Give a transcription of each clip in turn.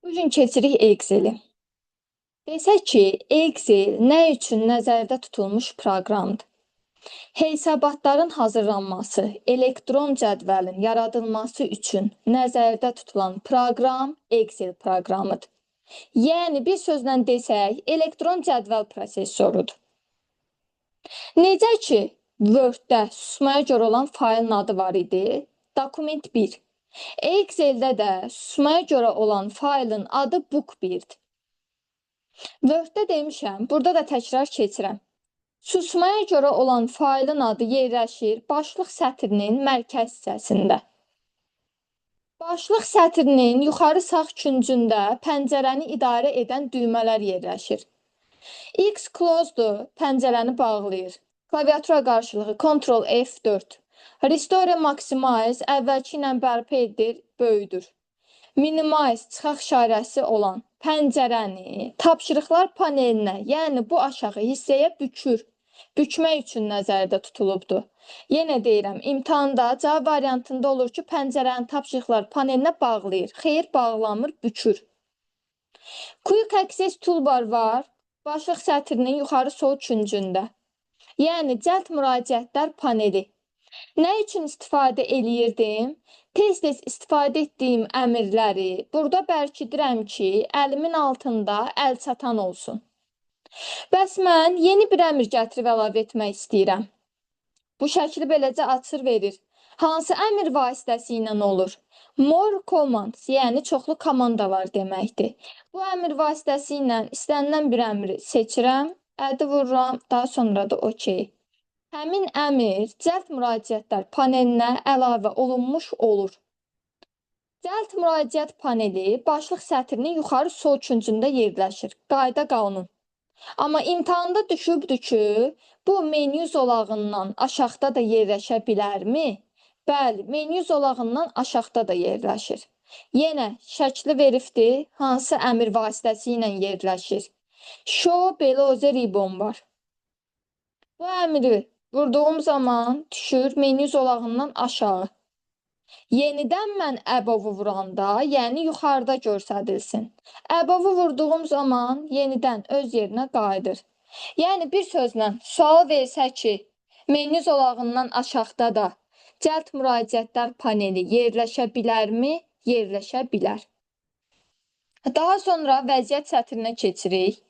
Bugün keçirik Excel-i. Desək ki, Excel nə üçün nəzərdə tutulmuş proqramdır? Hesabatların hazırlanması, elektron cədvəlin yaradılması üçün nəzərdə tutulan proqram Excel proqramıdır. Yəni, bir sözlə desək, elektron cədvəl prosesorudur. Necə ki, Word-də susmaya görə olan faylın adı var idi, Document 1. Excel-də də susmaya görə olan faylın adı Book 1-dir. Word-də demişəm, burada da təkrar keçirəm. Susmaya görə olan faylın adı yerləşir başlıq sətrinin mərkəz hissəsində. Başlıq sətrinin yuxarı sağ küncündə pəncərəni idarə edən düymələr yerləşir. X close-dur, pəncərəni bağlayır. Klaviatura qarşılığı Ctrl F4. Restore Maximize əvvəlki ilə bərpa edir, böyüdür. Minimize çıxaq işarəsi olan pəncərəni tapşırıqlar panelinə, yəni bu aşağı hissəyə bükür. Bükmək üçün nəzərdə tutulubdur. Yenə deyirəm, imtahanda cavab variantında olur ki, pəncərəni tapşırıqlar panelinə bağlayır. Xeyr, bağlamır, bükür. Quick Access Toolbar var, başlıq sətrinin yuxarı sol küncündə. Yəni, cəld müraciətlər paneli. Nə üçün istifadə eləyirdim? Tez-tez istifadə etdiyim əmrləri burada bərkidirəm ki, əlimin altında əl çatan olsun. Bəs mən yeni bir əmr gətirib əlavə etmək istəyirəm. Bu şəkli beləcə açır verir. Hansı əmr vasitəsilə olur? More commands, yəni çoxlu komandalar deməkdir. Bu əmr vasitəsilə istənilən bir əmri seçirəm, əddi vururam, daha sonra da OK. Həmin əmr cəld müraciətlər panelinə əlavə olunmuş olur. Cəld müraciət paneli başlıq sətrinin yuxarı sol küncündə yerləşir. Qayda qanun. Amma imtahanda düşübdür ki, bu menyu zolağından aşağıda da yerləşə bilərmi? Bəli, menyu zolağından aşağıda da yerləşir. Yenə şəkli veribdir, hansı əmr vasitəsilə yerləşir. Show below ribbon var. Bu əmri vurduğum zaman düşür menyu zolağından aşağı. Yenidən mən əbovu vuranda, yəni yuxarıda göstərilsin. Əbovu vurduğum zaman yenidən öz yerinə qayıdır. Yəni bir sözlə sual versə ki, menyu zolağından aşağıda da cəld müraciətlər paneli yerləşə bilərmi? Yerləşə bilər. Daha sonra vəziyyət sətrinə keçirik.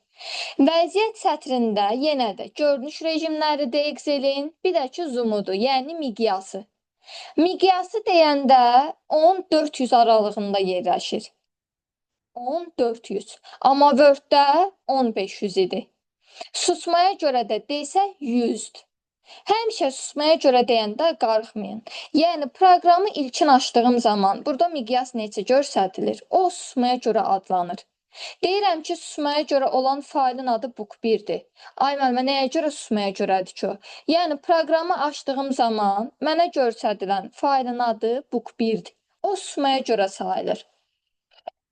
Vəziyyət sətrində yenə də görünüş rejimləridir Excel-in, bir də ki zoom-udur, yəni miqyası. Miqyası deyəndə 10-400 aralığında yerləşir. 10-400. Amma Word-də 1500 idi. Susmaya görə də desək 100-dür. Həmişə susmaya görə deyəndə qarxmayın. Yəni, proqramı ilkin açdığım zaman burada miqyas necə göstərilir? O, susmaya görə adlanır. Deyirəm ki, susmaya görə olan faylın adı Book 1-dir. Ay müəllimə, nəyə görə susmaya görədir ki o? Yəni, proqramı açdığım zaman mənə göstərilən faylın adı Book 1-dir. O, susmaya görə sayılır.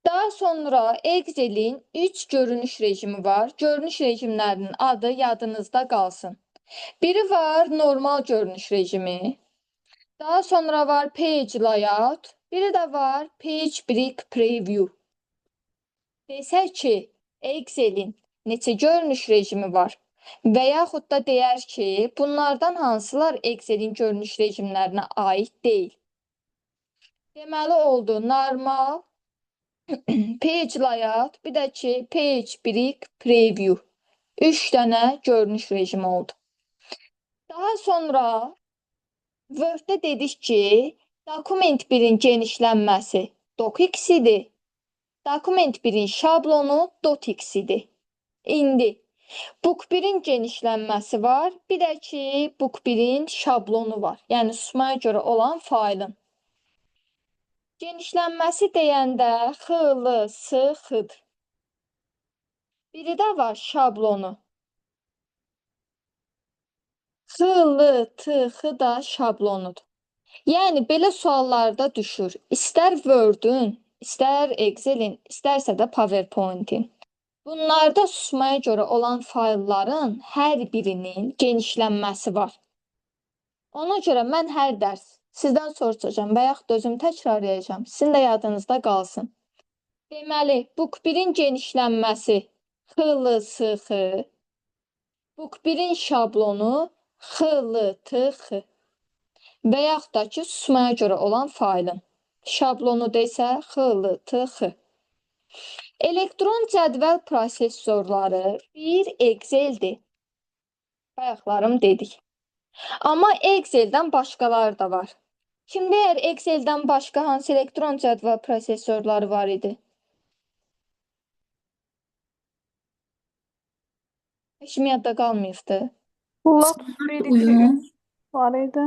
Daha sonra Excel-in 3 görünüş rejimi var. Görünüş rejimlərinin adı yadınızda qalsın. Biri var normal görünüş rejimi. Daha sonra var Page Layout. Biri də var Page Break Preview. Desək ki, Excel-in neçə görünüş rejimi var və yaxud da deyər ki, bunlardan hansılar Excel-in görünüş rejimlərinə aid deyil. Deməli oldu normal, Page Layout, bir də ki, Page Break Preview. 3 dənə görünüş rejimi oldu. Daha sonra Word-də dedik ki, Document 1-in genişlənməsi docx idi. Document 1-in şablonu dotx idi. İndi Book 1-in genişlənməsi var, bir də ki, Book 1-in şablonu var. Yəni, susmaya görə olan faylın. Genişlənməsi deyəndə x, s, x-dır. Biri də var şablonu. x, l, t, x da şablonudur. Yəni, belə suallarda düşür. İstər Word-ün, İstər Excel-in, istərsə də PowerPoint-in. Bunlarda susmaya görə olan faylların hər birinin genişlənməsi var. Ona görə mən hər dərs sizdən soruşacağam və yaxud özüm təkrarlayacağam. Sizin də yadınızda qalsın. Deməli, book 1-in genişlənməsi XLSX, book 1-in şablonu XLTX və yaxud da ki, susmaya görə olan faylın şablonu da isə XLTX. Elektron cədvəl prosesorları bir Excel'dir. Bayaqlarım dedik. Amma Excel'dən başqaları da var. Kim deyər Excel'dən başqa hansı elektron cədvəl prosesorları var idi? Heç mi yadda qalmayıbdı? Lotus Smart 1, 2, uyum 3 var idi.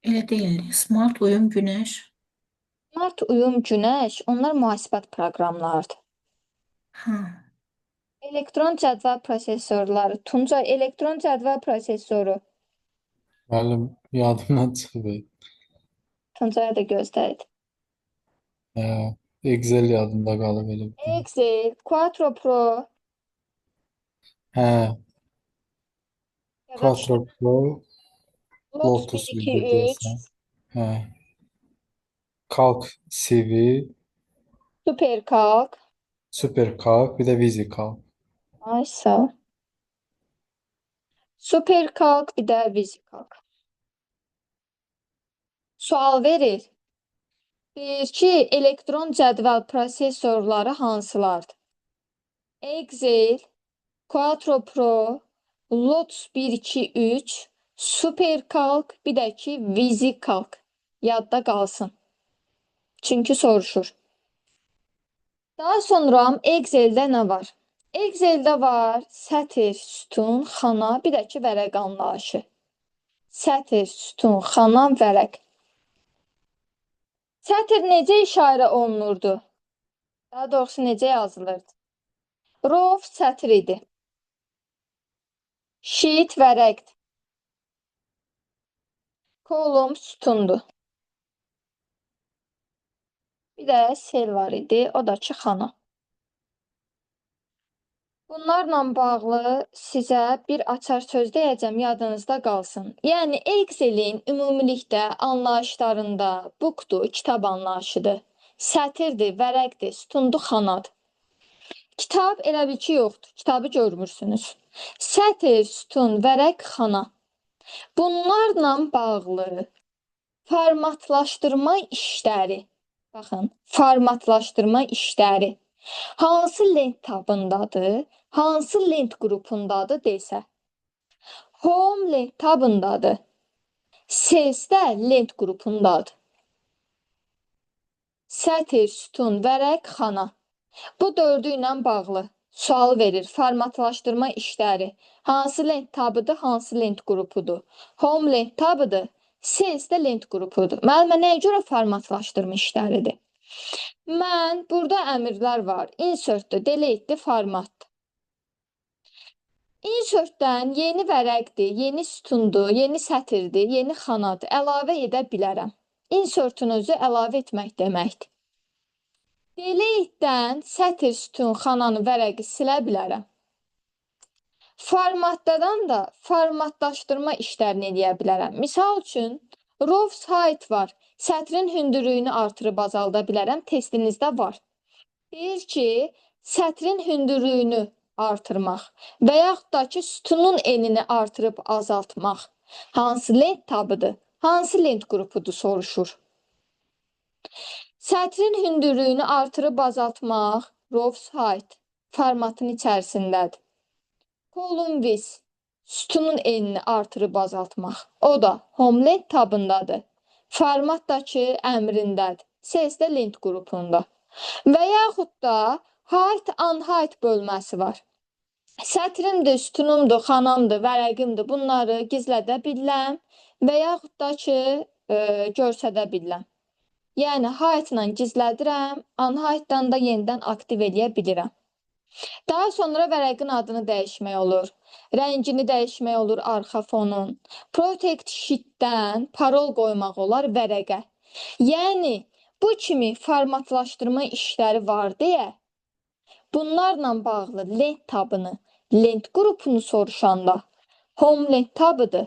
elə deyil. Smart uyum Günəş. Smart uyum Günəş, onlar mühasibat proqramlarıdır. Ha. Elektron cədvəl prosesorları, Tuncay elektron cədvəl prosesoru. Müəllim, yadımdan çıxıb. Tuncaya da göstərdi. Excel yadımda qalıb elə bir dənə. Excel, Quattro Pro Hə, ya da Quattro Pro, Lotus Lotus 1, 2, idi 3, deyəsən. Hə. Calc CV, SuperCalc. SuperCalc, bir də VisiCalc. Ay sağ ol. SuperCalc, bir də VisiCalc. Sual verir. Deyir ki, elektron cədvəl prosesorları hansılardır? Excel, Quattro Pro, Lotus 1, 2, 3, SuperCalc, bir də ki, VisiCalc. Yadda qalsın. Çünki soruşur. Daha sonra Excel'də nə var? Excel'də var sətr, sütun, xana, bir də ki, vərəq anlayışı. Sətr, sütun, xana, vərəq. Sətr necə işarə olunurdu? Daha doğrusu necə yazılırdı? Row sətr idi. Sheet vərəqdir. Kolum sütundur. Bir də sel var idi, o da ki, xana. Bunlarla bağlı sizə bir açar söz deyəcəm, yadınızda qalsın. Yəni, Excel'in ümumilikdə anlayışlarında bookdur, kitab anlayışıdır. Sətirdir, vərəqdir, sütundur, xanadır. Kitab elə bil ki, yoxdur. Kitabı görmürsünüz. Sətir, sütun, vərəq, xana. Bunlarla bağlı formatlaşdırma işləri, baxın, formatlaşdırma işləri hansı lent tabındadır, hansı lent qrupundadır desə. Home lent tabındadır. Cells də lent qrupundadır. Sətir, sütun, vərəq, xana. Bu dördü ilə bağlı sual verir. Formatlaşdırma işləri hansı lent tabıdır, hansı lent qrupudur. Home lent tabıdır. Cells də lent qrupudur. Müəllimə, nəyə görə formatlaşdırma işləridir? Mən, burada əmrlər var. Insertdir, deletedir, formatdır. Insertdən yeni vərəqdir, yeni sütundur, yeni sətirdir, yeni xanadır. Əlavə edə bilərəm. Insertun özü əlavə etmək deməkdir. Deletedən sətir, sütun, xananı, vərəqi silə bilərəm. Formatdadan da formatlaşdırma işlərini edə bilərəm. Misal üçün, rows height var. Sətrin hündürlüyünü artırıb azalda bilərəm. Testinizdə var. Deyir ki, sətrin hündürlüyünü artırmaq və yaxud da ki, sütunun enini artırıb azaltmaq hansı lent tabıdır, hansı lent qrupudur soruşur. Sətrin hündürlüyünü artırıb azaltmaq rows height formatın içərisindədir. Column width sütunun enini artırıb azaltmaq. O da home lent tabındadır. Formatdakı əmrindədir. Cells də lent qrupunda. Və yaxud da height unheight bölməsi var. Sətrimdir, sütunumdur, xanamdır, vərəqimdir. Bunları gizlədə biləm və yaxud da ki, görsədə biləm. Yəni, height-la gizlədirəm, unheight-dan da yenidən aktiv edə bilirəm. Daha sonra vərəqin adını dəyişmək olur. Rəngini dəyişmək olur arxa fonun. Protect sheet-dən parol qoymaq olar vərəqə. Yəni, bu kimi formatlaşdırma işləri var deyə, bunlarla bağlı lent tabını, lent qrupunu soruşanda home lent tabıdır.